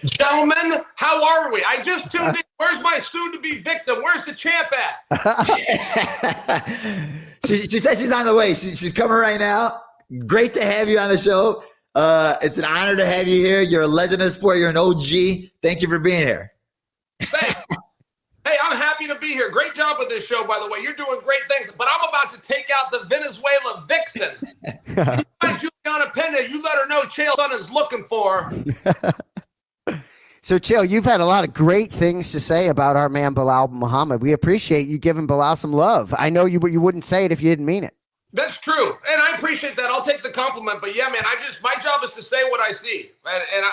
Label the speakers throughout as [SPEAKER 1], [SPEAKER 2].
[SPEAKER 1] Gentlemen, how are we? I just tuned in. Where's my soon-to-be victim? Where's the champ at?
[SPEAKER 2] She said she's on the way. She's coming right now. Great to have you on the show. It's an honor to have you here. You're a legend of the sport. You're an OG. Thank you for being here.
[SPEAKER 1] Thanks. Hey, I'm happy to be here. Great job with this show, by the way. You're doing great things. But I'm about to take out the Venezuela vixen. You find Julianna Peña, you let her know Chael Sonnen's looking for her.
[SPEAKER 3] So, Chael, you've had a lot of great things to say about our man Belal Muhammad. We appreciate you giving Belal some love. I know you wouldn't say it if you didn't mean it.
[SPEAKER 1] That's true, and I appreciate that. I'll take the compliment. But yeah, man, my job is to say what I see.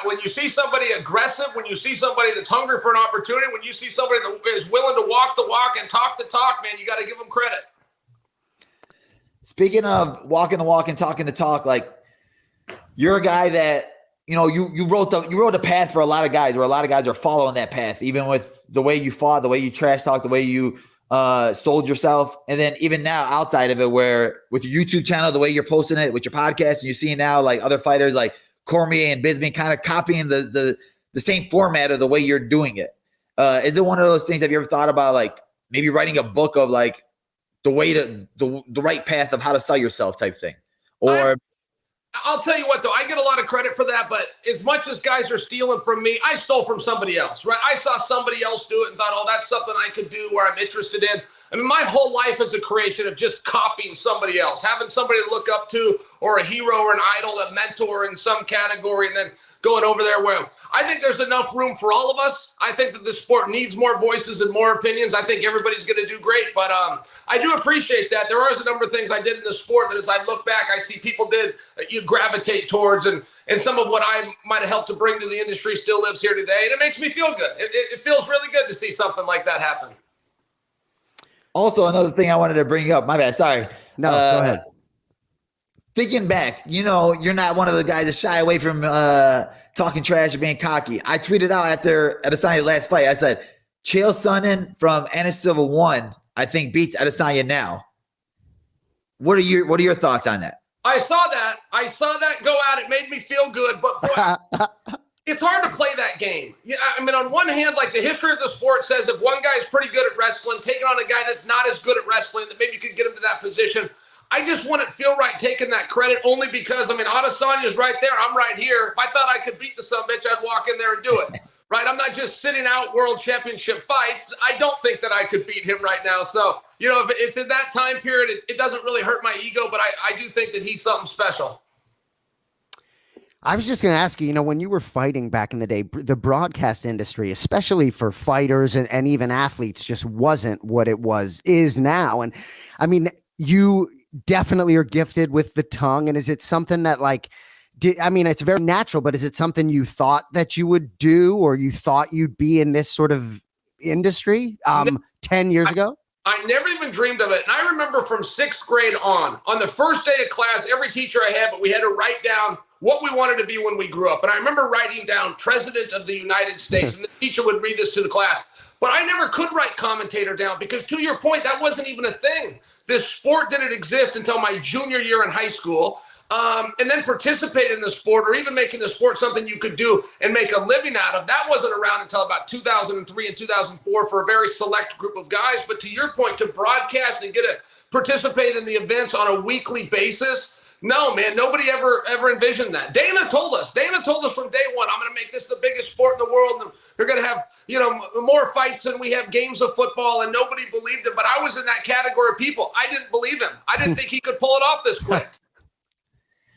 [SPEAKER 1] When you see somebody aggressive, when you see somebody that's hungry for an opportunity, when you see somebody that is willing to walk the walk and talk the talk, man, you got to give them credit.
[SPEAKER 2] Speaking of walking the walk and talking the talk, like you're a guy that. You know, you wrote the path for a lot of guys, where a lot of guys are following that path, even with the way you fought, the way you trash talked, the way you sold yourself. And then even now outside of it, where with your YouTube channel, the way you're posting it with your podcast, and you're seeing now like other fighters like Cormier and Bisping kind of copying the same format of the way you're doing it. Is it one of those things? Have you ever thought about like maybe writing a book of like the way to the right path of how to sell yourself type thing? Or
[SPEAKER 1] I'll tell you what, though, I get a lot of credit for that, but as much as guys are stealing from me, I stole from somebody else, right? I saw somebody else do it and thought, oh, that's something I could do where I'm interested in. I mean, my whole life is a creation of just copying somebody else, having somebody to look up to, or a hero or an idol, a mentor in some category, and then going over there where I think there's enough room for all of us. I think that the sport needs more voices and more opinions. I think everybody's going to do great, but I do appreciate that. There is a number of things I did in the sport that as I look back, I see people did you gravitate towards, and some of what I might have helped to bring to the industry still lives here today, and it makes me feel good. It feels really good to see something like that happen.
[SPEAKER 2] Also, another thing I wanted to bring up, my bad, sorry.
[SPEAKER 3] No, go ahead.
[SPEAKER 2] Thinking back, you know, you're not one of the guys that shy away from talking trash or being cocky. I tweeted out after Adesanya's last fight, I said, Chael Sonnen from Anik Silva 1, I think beats Adesanya now. What are your thoughts on that?
[SPEAKER 1] I saw that go out. It made me feel good, but boy, it's hard to play that game. Yeah, I mean, on one hand, like the history of the sport says, if one guy's pretty good at wrestling, taking on a guy that's not as good at wrestling, that maybe you could get him to that position. I just wouldn't feel right taking that credit only because, I mean, Adesanya's right there. I'm right here. If I thought I could beat the sumbitch, I'd walk in there and do it. Right? I'm not just sitting out world championship fights. I don't think that I could beat him right now. So, you know, if it's in that time period, it doesn't really hurt my ego, but I do think that he's something special.
[SPEAKER 3] I was just going to ask you, you know, when you were fighting back in the day, the broadcast industry, especially for fighters and even athletes, just wasn't what it is now. And I mean, you definitely are gifted with the tongue. And is it something that I mean, it's very natural, but is it something you thought that you would do, or you thought you'd be in this sort of industry 10 years ago?
[SPEAKER 1] I never even dreamed of it. And I remember from 6th grade on the first day of class, every teacher I had, but we had to write down what we wanted to be when we grew up. And I remember writing down President of the United States, and the teacher would read this to the class. But I never could write commentator down because, to your point, that wasn't even a thing. This sport didn't exist until my junior year in high school. And then participating in the sport, or even making the sport something you could do and make a living out of, that wasn't around until about 2003 and 2004 for a very select group of guys. But to your point, to broadcast and get to participate in the events on a weekly basis, no, man, nobody ever envisioned that. Dana told us from day one, I'm going to make this the biggest sport in the world. And you're going to have, you know, more fights than we have games of football, and nobody believed him. But I was in that category of people. I didn't believe him. I didn't think he could pull it off this quick.